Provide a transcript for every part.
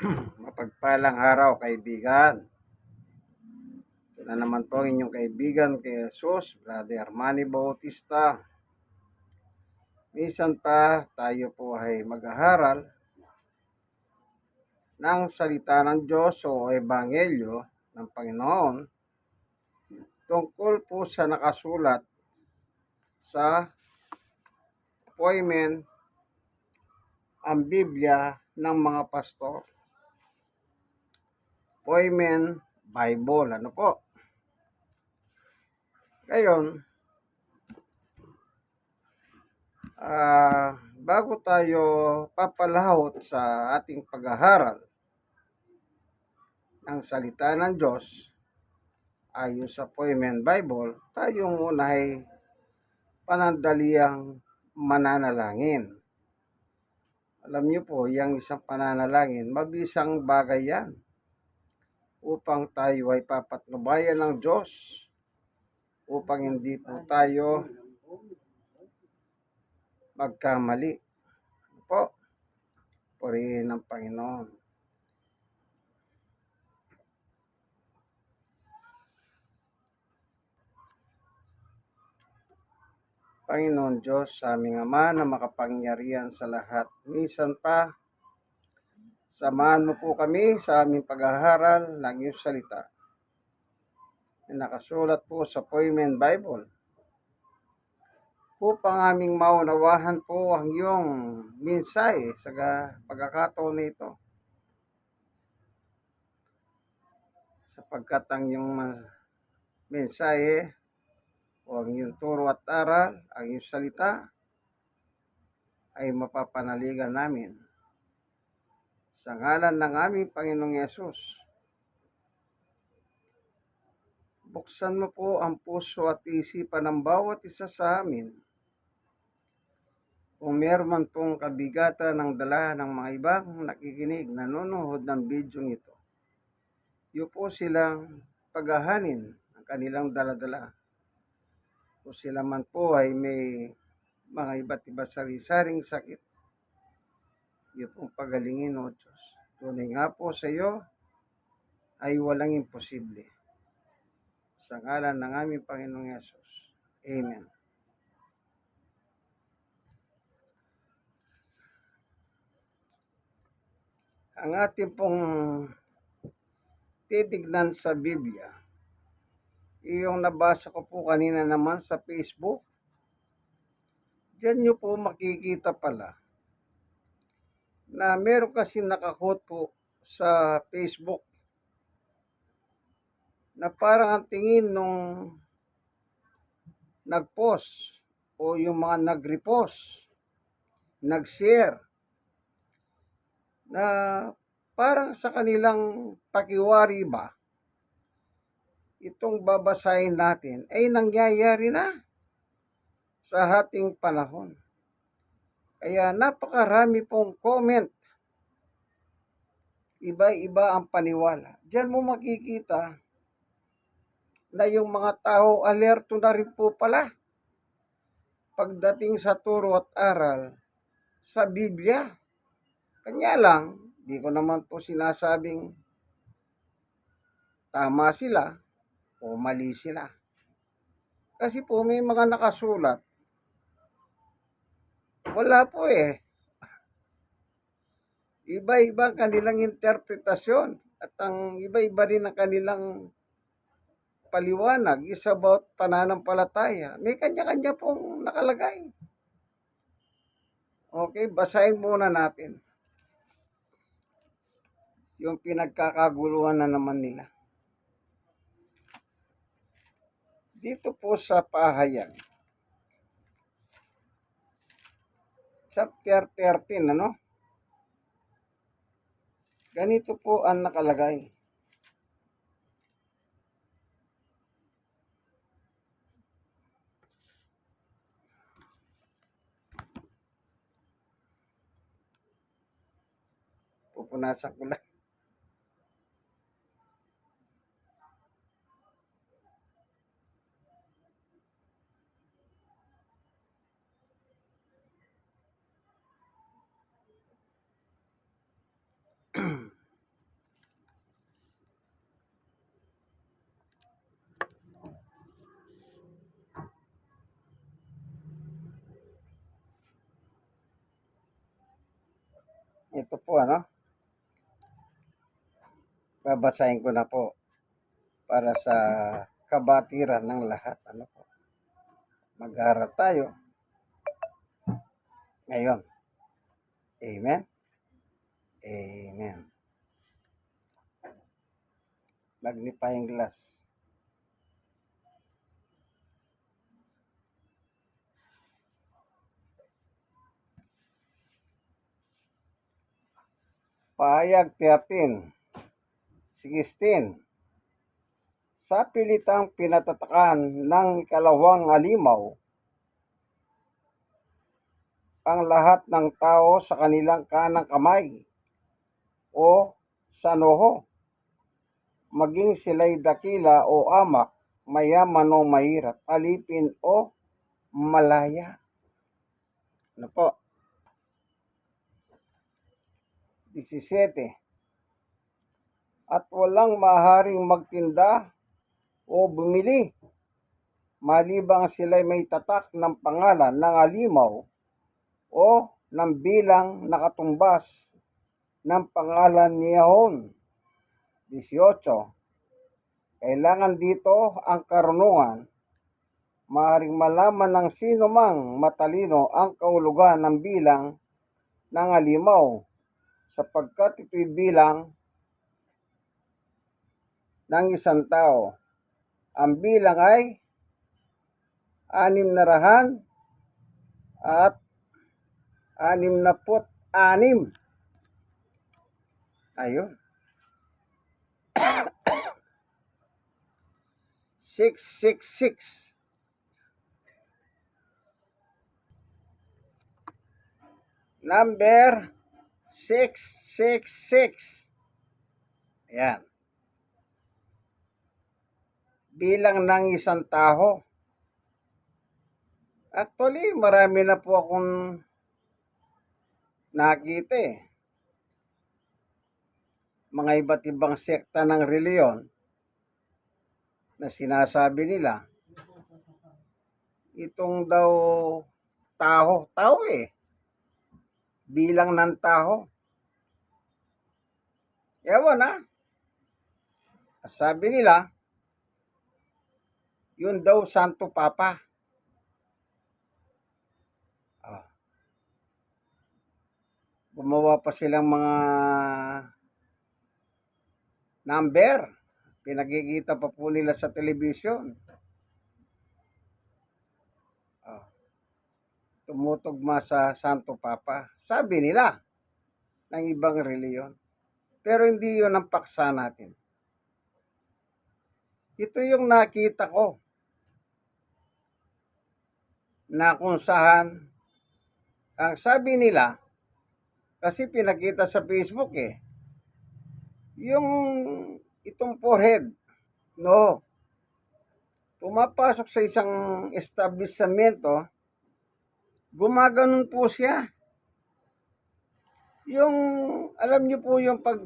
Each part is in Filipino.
Mapagpalang araw, kaibigan. Ito na naman po ang inyong kaibigan kay Jesus, Brother Manny Bautista. Minsan pa tayo po ay mag-aaral ng salita ng Diyos o Ebanghelyo ng Panginoon tungkol po sa nakasulat sa appointment ang Biblia ng mga pastor. Appointment Bible, ano po? Ngayon, bago tayo papalahot sa ating pag-aaral ng salita ng Diyos ayon sa Appointment Bible, tayo muna ay panandaliang mananalangin. Alam niyo po, yung isang pananalangin, mabisang bagay yan upang tayo ay papatnubayan ng Diyos, upang hindi po tayo magkamali. Po, purihin ng Panginoon. Panginoon Diyos, sa aming Ama na makapangyarihan sa lahat, minsan pa, samahan mo po kami sa aming pag-aaral ng iyong salita na nakasulat po sa Appointment Bible upang aming maunawahan po ang iyong mensahe sa pagkakataon na ito. Sapagkat ang iyong mensahe o ang iyong turo at aral, ang iyong salita ay mapapanaligan namin. Sa ngalan ng aming Panginoong Yesus, buksan mo po ang puso at isipan ng bawat isa sa amin. Kung meron man pong kabigatan ng dala ng mga ibang nakikinig, nanonood ng video ito, yun po silang paghahanin ang kanilang daladala. Kung sila man po ay may mga iba't iba sari-saring sakit, yun pong pagalingin, O Diyos. Tunay nga po sa iyo ay walang imposible. Sa ngalan ng aming Panginoong Yesus. Amen. Ang ating pong titignan sa Biblia, yung nabasa ko po kanina naman sa Facebook, diyan nyo po makikita pala na meron kasi nakakot po sa Facebook na parang ang tingin nung nag-post o yung mga nag-repost, nag-share, na parang sa kanilang pakiwari ba, itong babasahin natin ay nangyayari na sa ating panahon. Kaya napakarami pong comment, iba-iba ang paniwala. Diyan mo makikita na yung mga tao alerto na rin po pala pagdating sa turo at aral sa Biblia. Kanya lang, di ko naman po sinasabing tama sila o mali sila. Kasi po may mga nakasulat, wala po eh. Iba-iba ang kanilang interpretasyon at ang iba-iba rin ang kanilang paliwanag is about pananampalataya. May kanya-kanya pong nakalagay. Okay, basahin muna natin yung pinagkakaguluhan na naman nila. Dito po sa Pahayag, chapter 13, ano? Ganito po ang nakalagay. Pupunasan ko lang. Ito po, babasahin ko na po para sa kabatiran ng lahat. Po, mag-aaral tayo ngayon. Amen? Amen. Magnifying glass. Pahayag 13, 16. Sa pilitang pinatatakan ng ikalawang alimaw, ang lahat ng tao sa kanilang kanang kamay o sa noho, maging sila'y dakila o amak, mayaman o mahirap, alipin o malaya. Ano po? 17. At walang maaaring magtinda o bumili, malibang sila'y may tatak ng pangalan ng alimaw o ng bilang nakatumbas ng pangalan ni Yahon. 18. Kailangan dito ang karunungan. Maaaring malaman ng sino mang matalino ang kahulugan ng bilang ng alimaw, sapagkat ito'y bilang ng isang tao. Ang bilang ay 600 at 66. Ayun. 666. Number 666. Ayan. Bilang ng isang tao. Actually, marami na po akong nakita mga iba't ibang sekta ng reliyon na sinasabi nila itong daw tao bilang ng tao. Ewan sabi nila yun daw Santo Papa. Gumawa pa silang mga number. Pinakikita pa po nila sa television. Tumutugma sa Santo Papa. Sabi nila ng ibang reliyon. Pero hindi yun ang paksa natin. Ito yung nakita ko na kung saan ang sabi nila, kasi pinakita sa Facebook yung itong forehead, pumapasok sa isang establishmento, gumaganon po siya. Yung, alam niyo po yung pag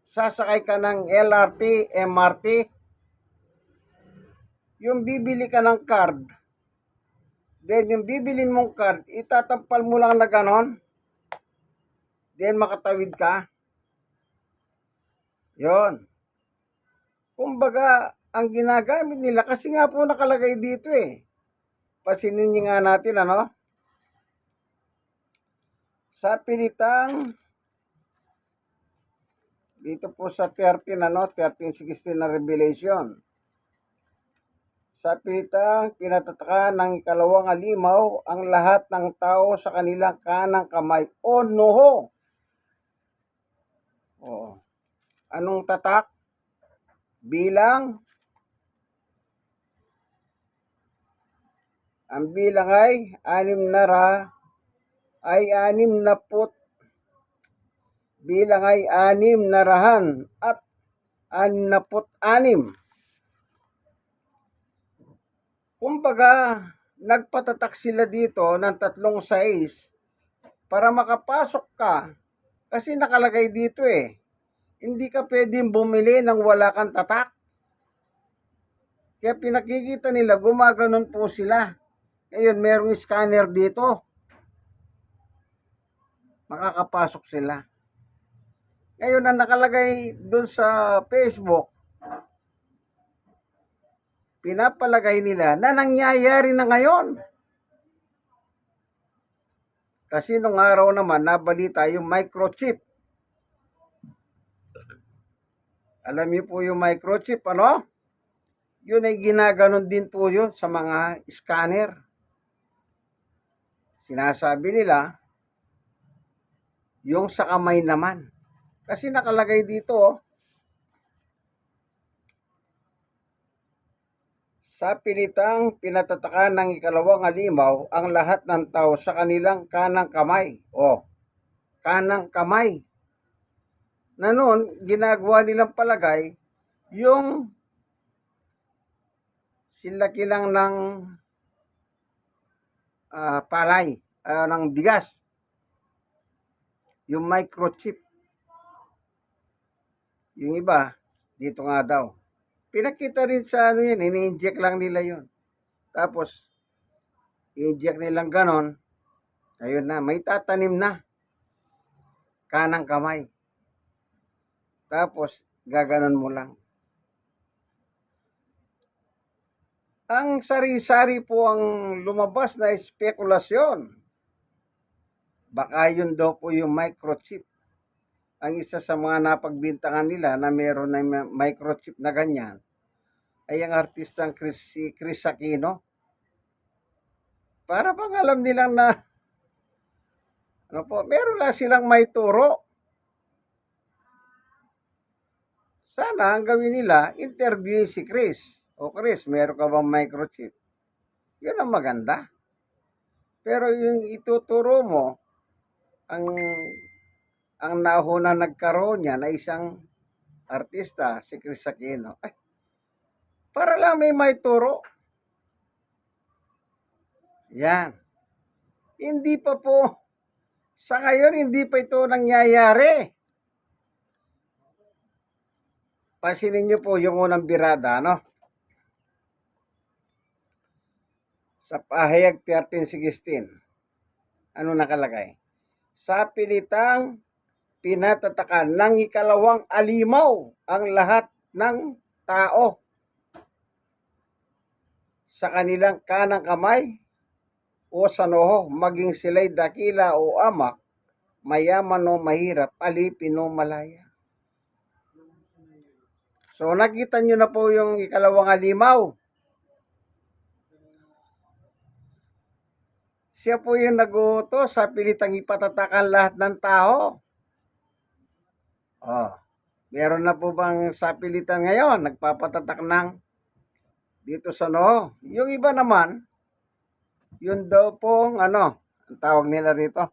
sasakay ka ng LRT, MRT, yung bibili ka ng card, then yung bibilin mong card, itatampal mo lang na ganon, then makatawid ka. Yon. Kumbaga, ang ginagamit nila, kasi nga po nakalagay dito pasinin niyo nga natin, sa pilitang, dito po sa 13, 13:16 na Revelation. Sa pilitang pinatatakan ng ikalawang alimaw, ang lahat ng tao sa kanilang kanang kamay o noho. Anong tatak? Bilang. Ang bilang ay 600 ay 60. Bilang ay 600 at 66. Kumbaga, nagpatatak sila dito ng 3 size para makapasok ka. Kasi nakalagay dito hindi ka pwedeng bumili nang wala kang tatak. Kaya pinakikita nila, gumaganon po sila. Ngayon, merong scanner dito. Makakapasok sila. Ngayon na nakalagay doon sa Facebook, pinapalagay nila na nangyayari na ngayon. Kasi nung araw naman, nabalita yung microchip. Alam niyo po yung microchip, ano? Yun ay ginaganon din po yun sa mga scanner. Sinasabi nila, yung sa kamay naman. Kasi nakalagay dito, sa pilitang pinatatakan ng ikalawang halimaw ang lahat ng tao sa kanilang kanang kamay. Kanang kamay. Na noon, ginagawa nilang palagay, yung silaki lang ng palay, ng bigas. Yung microchip. Yung iba, dito nga daw. Pinakita rin sa ano yun, ini-inject lang nila yun. Tapos, i-inject nilang ganon, ayun na, may tatanim na. Kanang kamay. Tapos, gaganon mo lang. Ang sari-sari po ang lumabas na espekulasyon. Baka yun daw po yung microchip. Ang isa sa mga napagbintangan nila na meron na microchip na ganyan ay ang artistang Chris Aquino. Para bang alam nilang na ano po, meron lang silang may turo. Sana ang gawin nila, interview si Chris. O Chris, meron ka bang microchip? Yun ang maganda. Pero yung ituturo mo, ang nahuna nagkaroon niya na isang artista, si Chris Aquino. Ay, para lang may turo. Yan. Hindi pa po, sa ngayon, hindi pa ito nangyayari. Pansinin niyo po yung unang birada, no? Sa pahayag 1316. Ano nakalagay? Sa pilitang pinatatakan ng ikalawang alimaw ang lahat ng tao sa kanilang kanang kamay o sa noho, maging sila'y dakila o amak, mayaman o mahirap, alipin o malaya. So nakita nyo na po yung ikalawang halimaw. Siya po yung nag-uutos sa pilitang ipatatakan lahat ng tao. Meron na po bang sapilitan ngayon nagpapatatak ng dito sa noo? Yung iba naman, yun daw pong ang tawag nila rito.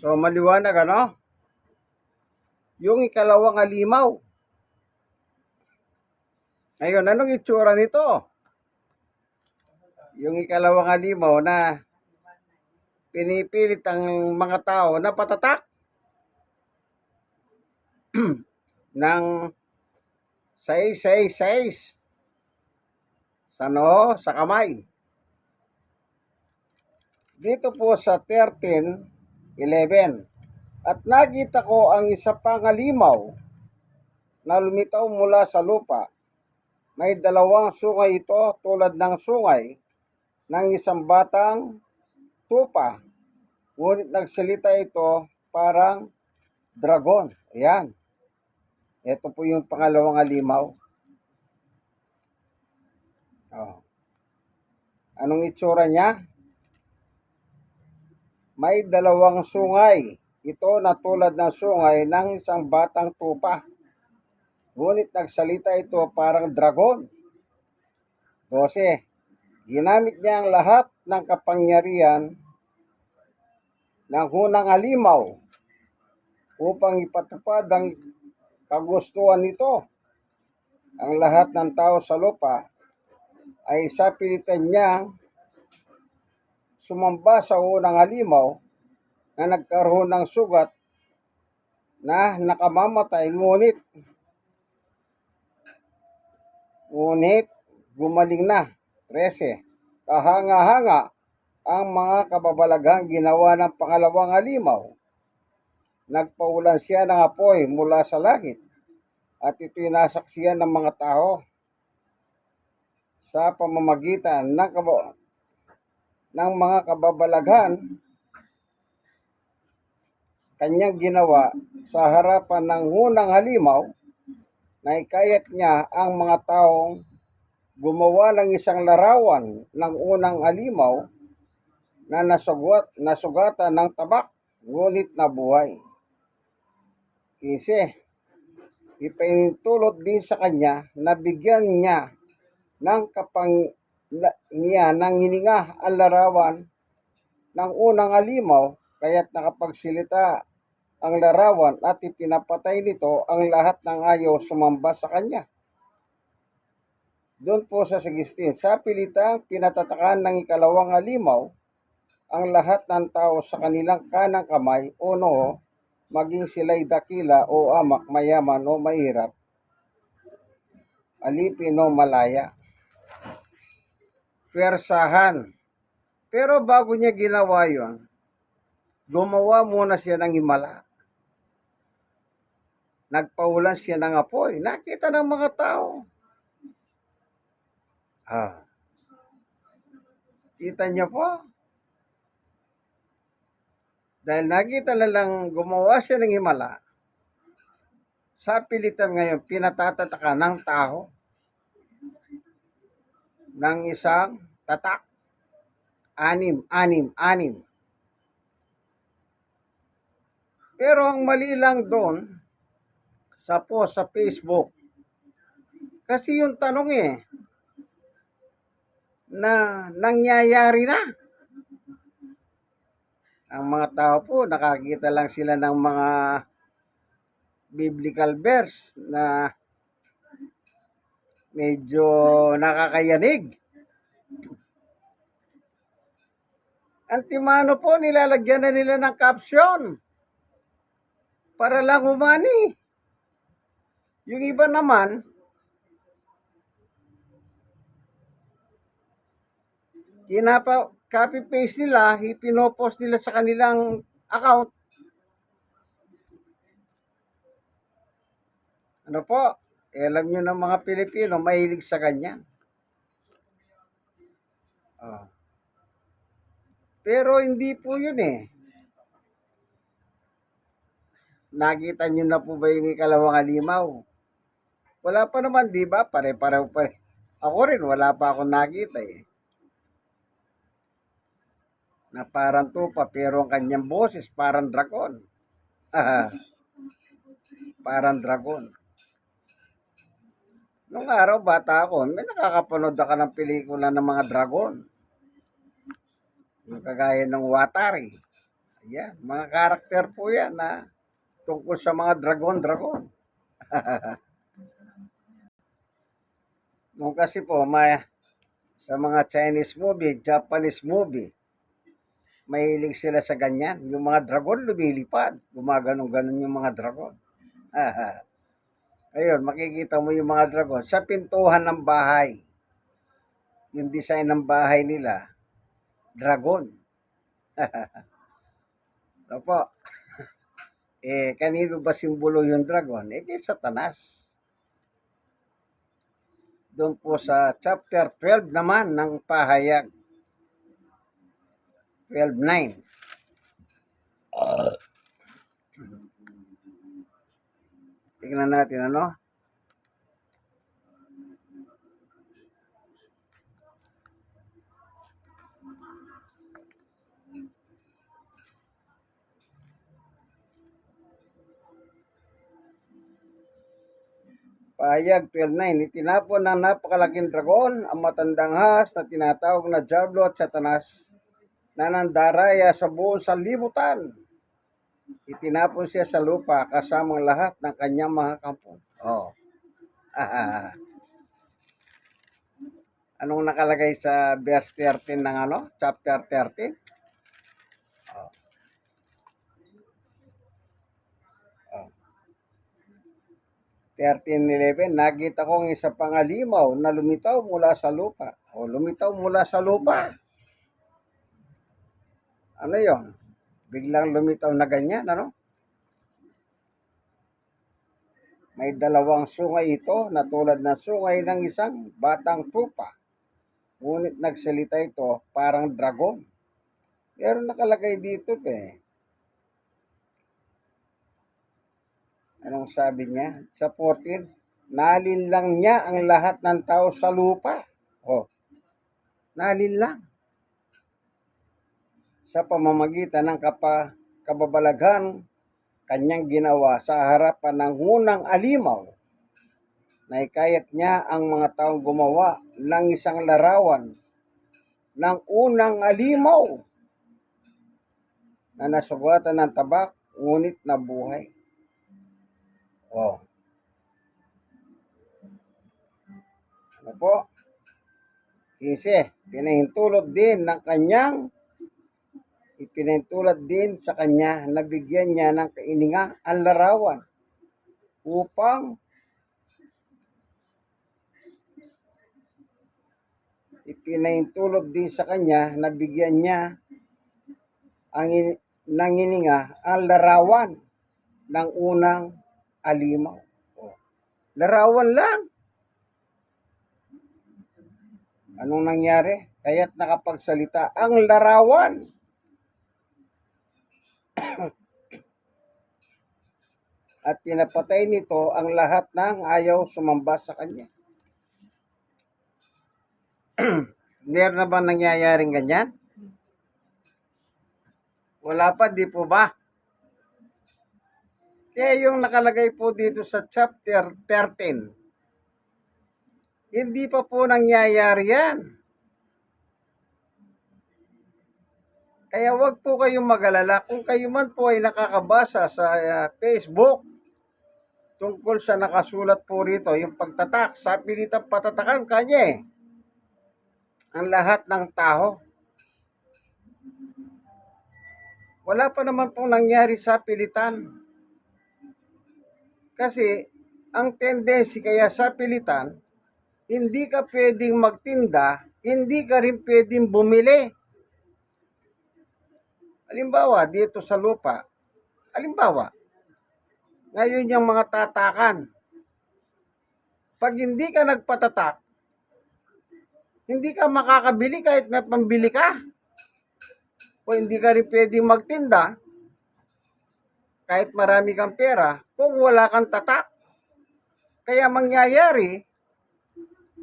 So maliwanag, ano? Yung ikalawang halimaw. Ngayon, anong itsura nito? Yung ikalawang halimaw na pinipilit ang mga tao na patatak ng 666 sa noo, sa kamay. Dito po sa 13:11. At nakita ko ang isa pang halimaw na lumitaw mula sa lupa. May dalawang sungay ito tulad ng sungay ng isang batang tupa. Ngunit nagsalita ito parang dragon. Ayan. Ito po yung pangalawang halimaw. Anong itsura niya? May dalawang sungay. Ito na tulad ng sungay ng isang batang tupa. Ngunit nagsalita ito parang dragon. 12. Ginamit niya ang lahat ng kapangyarihan ng hunang halimaw upang ipatupad ang kagustuhan nito. Ang lahat ng tao sa lupa ay sapilitan niyang sumamba sa unang halimaw na nagkaroon ng sugat na nakamamatay, ngunit gumaling na. 13. Kahanga-hanga ang mga kababalaghang ginawa ng pangalawang halimaw Nagpaulan siya ng apoy mula sa langit at ito'y nasaksiyan ng mga tao sa pamamagitan ng mga kababalaghan kanyang ginawa sa harapan ng unang halimaw na ikayat niya ang mga taong gumawa ng isang larawan ng unang halimaw na nasugatan ng tabak, ngunit nabuhay. Kasi ipinintulot din sa kanya na bigyan niya ng niya ng hininga ang larawan ng unang halimaw, kaya't nakapagsilita ang larawan at ipinapatay nito ang lahat ng ayaw sumamba sa kanya. Doon po sa 16, sa pilitang pinatatakan ng ikalawang halimaw ang lahat ng tao sa kanilang kanang kamay o noo, maging sila'y dakila o amak, mayaman o mahirap, alipin o malaya. Persahan. Pero bago niya ginawa yon, gumawa muna siya ng himala. Nagpaulan siya ng apoy. Nakita ng mga tao. Kita niyo po? Dahil nakita na lang gumawa siya ng himala, sa pilitan ngayon, pinatatataka ng tao ng isang tatak. Anim. Pero ang mali lang doon, sa post sa Facebook, kasi yung tanong na nangyayari na. Ang mga tao po, nakakita lang sila ng mga biblical verse na medyo nakakayanig. Antimano po, nilalagyan na nila ng caption para lang umani. Yung iba naman, copy-paste nila, ipinopost nila sa kanilang account. Ano po, alam nyo ng mga Pilipino, mahilig sa ganyan. Pero hindi po yun Nakita nyo na po ba yung ikalawang halimaw? Wala pa naman, di ba? Pare-pareho pa. Ako rin, wala pa akong nakita na parang tupa, pero ang kanyang boses parang dragon. Parang dragon. Nung araw, bata ako, may nakakapanood ako ng pelikula ng mga dragon. Yung kagaya ng Watari. Ayan, mga karakter po yan na tungkol sa mga dragon. Nung kasi po, sa mga Chinese movie, Japanese movie, mahilig sila sa ganyan. Yung mga dragon lumilipad. Gumaganon-ganon yung mga dragon. Ayun, makikita mo yung mga dragon sa pintuhan ng bahay. Yung design ng bahay nila, dragon. Opo. Kanino ba simbolo yung dragon? Kay Satanas. Doon po sa chapter 12 naman ng pahayag. 12:9. Tingnan natin ano. Pahayag 12:9, itinapon ng napakalaking dragon ang matandang ahas na tinatawag na Diablo at Satanas na nandaraya sa buong sanlibutan. Itinapon siya sa lupa kasamang lahat ng kanyang mga kampo. Anong nakalagay sa verse 13 ng chapter 13? 13:11, nakita ko ang isa pang halimaw na lumitaw mula sa lupa. Lumitaw mula sa lupa. Ano yon? Biglang lumitaw na ganyan, ano? May dalawang sungay ito na tulad ng sungay ng isang batang tupa. Ngunit nagsalita ito parang dragon. Pero nakalagay dito Anong sabi niya? Sa 14, nalinlang niya ang lahat ng tao sa lupa. Oh, nalinlang. Sa pamamagitan ng kababalaghan kanyang ginawa sa harapan ng unang alimaw, naikayat niya ang mga taong gumawa ng isang larawan ng unang alimaw na nasugatan ng tabak, ngunit nabuhay. Oh. Ano po? Kasi, ipinahintulot din sa kanya na bigyan niya ng kaininga ang larawan upang ipinahintulot din sa kanya na bigyan niya ng ininga ang larawan ng unang alimaw. Oh. Larawan lang. Anong nangyari? Kaya't nakapagsalita ang larawan. At tinapatay nito ang lahat ng ayaw sumamba sa kanya. Meron na ba nangyayaring ganyan? Wala pa, di po ba? Kaya yung nakalagay po dito sa chapter 13, hindi pa po nangyayari yan. Kaya wag po kayong mag-alala kung kayo man po ay nakakabasa sa Facebook tungkol sa nakasulat po rito, yung pagtatak, sa pilitang patatakan kanya ang lahat ng tao. Wala pa naman pong nangyari sa pilitan. Kasi ang tendency kaya sa pilitan, hindi ka pwedeng magtinda, hindi ka rin pwedeng bumili. Halimbawa, dito sa lupa, ngayon yung mga tatakan, pag hindi ka nagpatatak, hindi ka makakabili kahit may pambili ka. O hindi ka rin pwedeng magtinda kahit marami kang pera kung wala kang tatak. Kaya mangyayari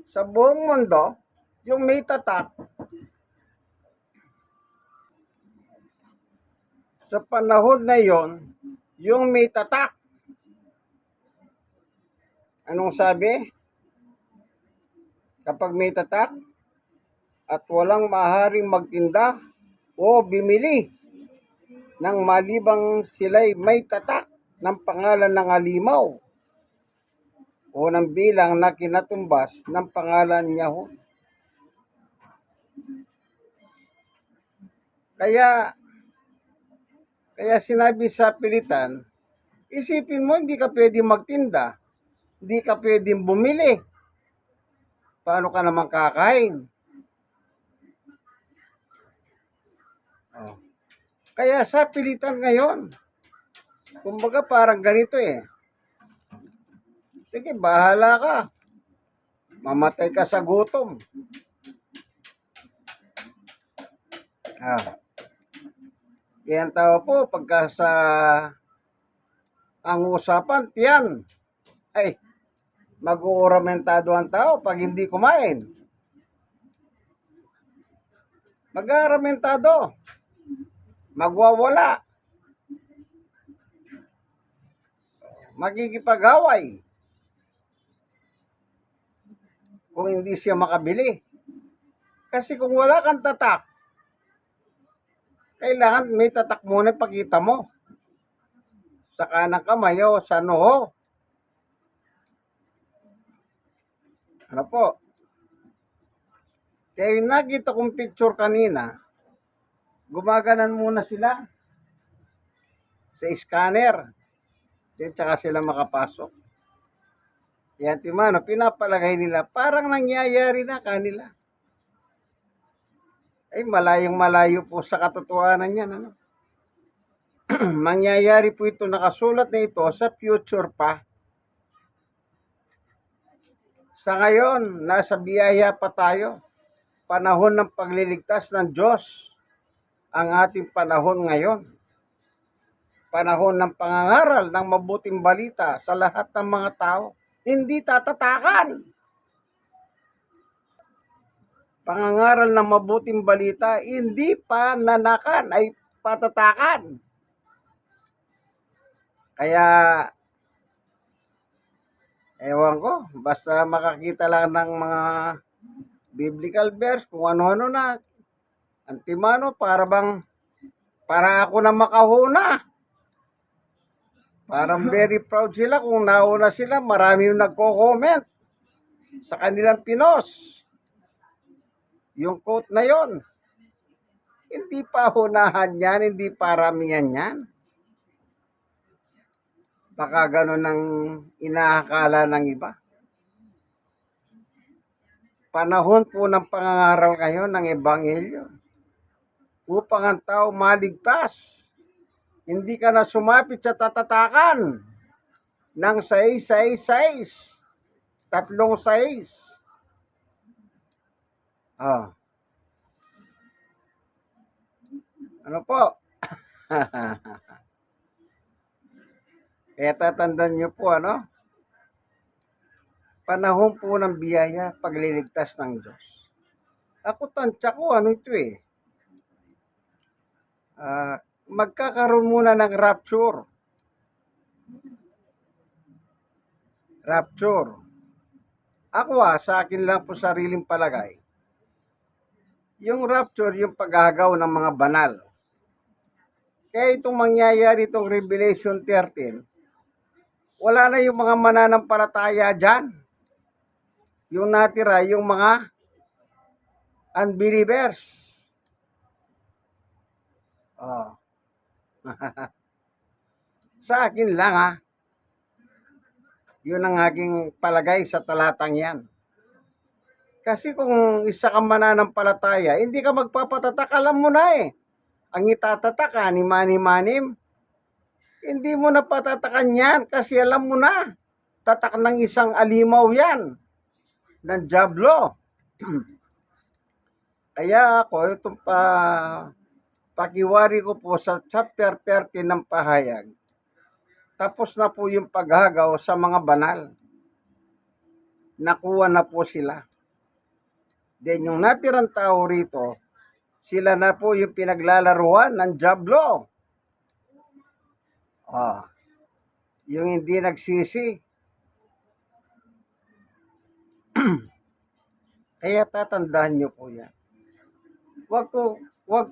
sa buong mundo, yung may tatak, sa panahon na yon, yung may tatak, anong sabi? Kapag may tatak at walang maaaring magtinda o bimili nang malibang sila'y may tatak ng pangalan ng alimaw o ng bilang na kinatumbas ng pangalan niya ho. Kaya sinabi sa pilitan, isipin mo hindi ka pwedeng magtinda, hindi ka pwedeng bumili. Paano ka naman kakain? Oh. Kaya sa pilitan ngayon, kumbaga parang ganito Sige, bahala ka. Mamatay ka sa gutom. Yan tao po, pagka sa ang usapan, tiyan. Ay, mag-uuramentado ang tao pag hindi kumain. Mag-aaramentado. Magwawala. Magkikipag-away. Kung hindi siya makabili. Kasi kung wala kang tatak, kailangan may tatak muna pakita mo. Sa kanang kamay o sa noo. Ano po? Kaya yung nakita kong picture kanina, gumaganan muna sila sa scanner. At saka sila makapasok. Yan timano, pinapalagay nila, parang nangyayari na kanila. Ay, malayong-malayo po sa katotohanan yan. Ano? Mangyayari po ito, nakasulat na ito sa future pa. Sa ngayon, nasa biyaya pa tayo. Panahon ng pagliligtas ng Diyos ang ating panahon ngayon. Panahon ng pangangaral ng mabuting balita sa lahat ng mga tao. Hindi tatatakan. Pangangaral ng mabuting balita, hindi pananakan, ay patatakan. Kaya, ewan ko, basta makakita lang ng mga biblical verse, kung ano-ano na, antimano, para ako na makahuna. Parang very proud sila kung nauna sila, marami yung nagko-comment sa kanilang pinos. Yung quote na yon, hindi pa hunahan yan, hindi paramihan yan. Baka ganun ang inaakala ng iba. Panahon po ng pangangaral kayo ng Ebanghelyo upang ang tao maligtas. Hindi ka na sumapit sa tatatakan ng 666, 36. Oh. Ano po? Kaya tatandaan nyo po, ano? Panahon po ng biyaya, pagliligtas ng Diyos. Ako tansya ko, ano ito eh? Magkakaroon muna ng rapture. Rapture. Ako sa akin lang po sariling palagay. Yung rapture, yung paghagaw ng mga banal. Kaya itong mangyayari itong Revelation 13, wala na yung mga mananampalataya dyan. Yung natira, yung mga unbelievers. Oh. Sa akin lang yun ang aking palagay sa talatang yan. Kasi kung isa kang mananampalataya, hindi ka magpapatatak, alam mo na eh. Ang itatatak ni hindi mo na patatakan yan kasi alam mo na. Tatak ng isang alimaw yan, ng Diablo. Kaya ako, itong pakiwari ko po sa chapter 30 ng pahayag, tapos na po yung paghagaw sa mga banal. Nakuha na po sila. Then yung natirang tao rito, sila na po yung pinaglalaruan ng Diablo. Yung hindi nagsisi. Kaya tatandaan nyo po yan. Wag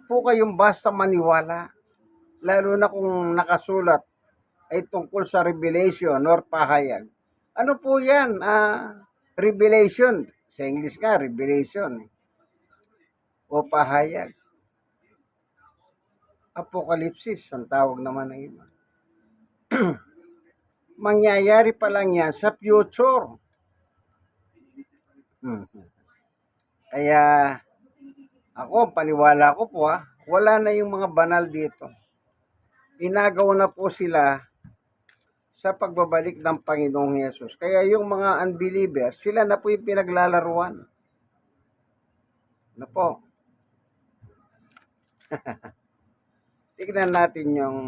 po kayong basta maniwala. Lalo na kung nakasulat ay tungkol sa revelation or pahayag. Ano po yan? Revelation. Sa English nga, revelation. O pahayag. Apokalipsis, ang tawag naman ng iba. Mangyayari pa lang yan sa future. Kaya, ako, paniwala ko po wala na yung mga banal dito. Inagaw na po sila sa pagbabalik ng Panginoong Yesus. Kaya yung mga unbelievers, sila na po yung pinaglalaruan. Ano po? Tignan natin yung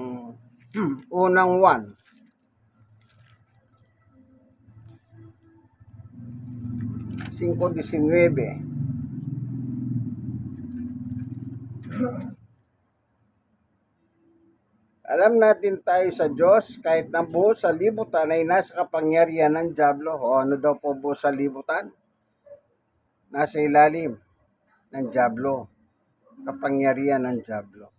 unang 5:19. Alam natin tayo sa Diyos kahit na buo sa libutan ay nasa kapangyarihan ng Diablo. O ano daw po buo sa libutan? Nasa ilalim ng Diablo. Kapangyarihan ng Diablo.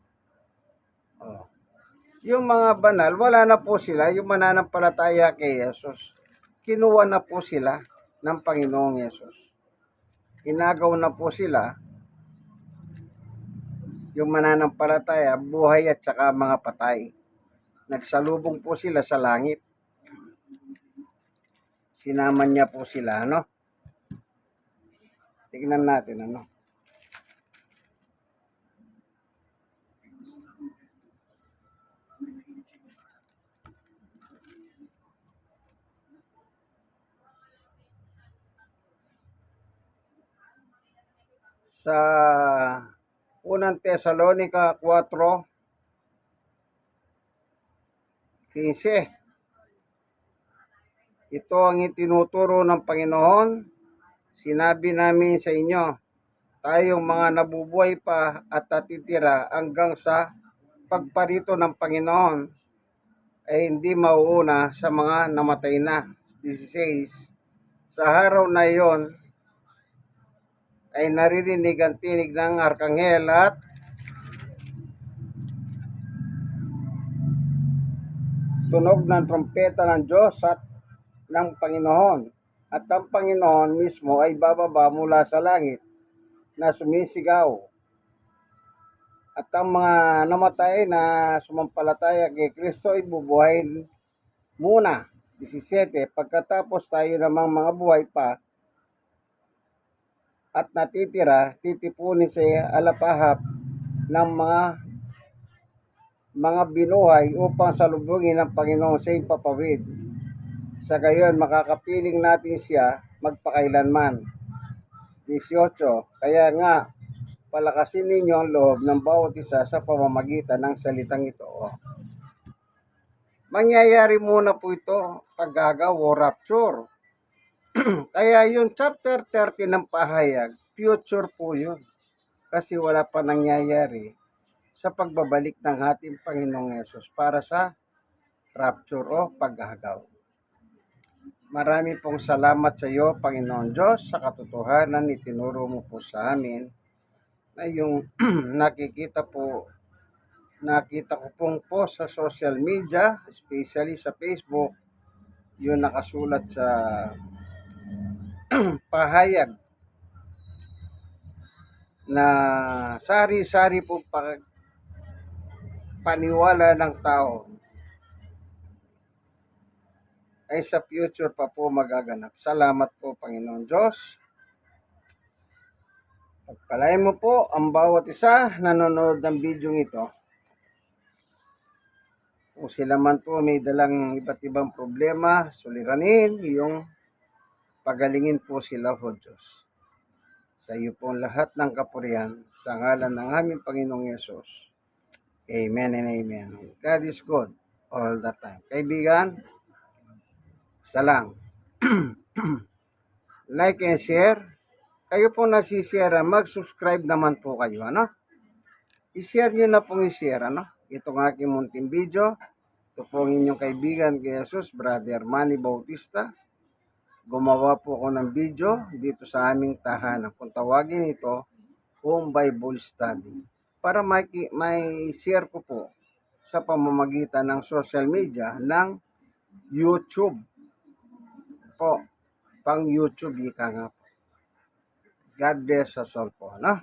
Yung mga banal, wala na po sila. Yung mananampalataya kay Jesus, kinuha na po sila ng Panginoong Yesus. Inagaw na po sila, yung mananampalataya, buhay at saka mga patay. Nagsalubong po sila sa langit. Sinaman niya po sila, Tignan natin, sa unang Tesalonica 4:15. Ito ang itinuturo ng Panginoon. Sinabi namin sa inyo, tayong mga nabubuhay pa at natitira hanggang sa pagparito ng Panginoon ay hindi mauuna sa mga namatay na. 16. Sa araw na iyon ay naririnig ang tinig ng arkanghel at tunog ng trompeta ng Diyos at ng Panginoon. At ang Panginoon mismo ay bababa mula sa langit na sumisigaw. At ang mga namatay na sumampalataya kay Kristo ay bubuhayin muna. 17. Pagkatapos tayo namang mga buhay pa at natitira, titipunin sa alapahap ng mga binuhay upang salubungin ng Panginoon sa ipapawid. Sa gayon, makakapiling natin siya magpakailanman. 18. Kaya nga, palakasin ninyo ang loob ng bawat isa sa pamamagitan ng salitang ito. Mangyayari muna po ito paggagaw o rapture. Kaya yung chapter 30 ng pahayag, future po yun. Kasi wala pa nangyayari sa pagbabalik ng ating Panginoong Yesus para sa rapture o paghagaw. Marami pong salamat sa iyo, Panginoon Diyos, sa katotohanan itinuro mo po sa amin na yung nakita ko pong po sa social media, especially sa Facebook, yung nakasulat sa pahayag na sari-sari po paniwala ng tao ay sa future pa po magaganap. Salamat po, Panginoon Diyos. Pagpalain mo po ang bawat isa nanonood ng video ito. Kung sila man po may dalang iba't ibang problema, suliranin, yung pagalingin po sila, O Diyos. Sa iyo po lahat ng kapurihan, sa ngalan ng aming Panginoong Yesus. Amen and amen. God is good all the time. Kaibigan, isa lang. Like and share. Kayo po nasishare, mag-subscribe naman po kayo, ano? I-share nyo na pong i-share, ano? Itong aking munting video. Ito po ang inyong kaibigan kay Jesus, Brother Manny Bautista. Gumawa po ako ng video dito sa aming tahanan. Kung tawagin ito, Home Bible Study. Para may share ko po sa pamamagitan ng social media ng YouTube. Po, pang YouTube ika nga po. God bless us all po, no?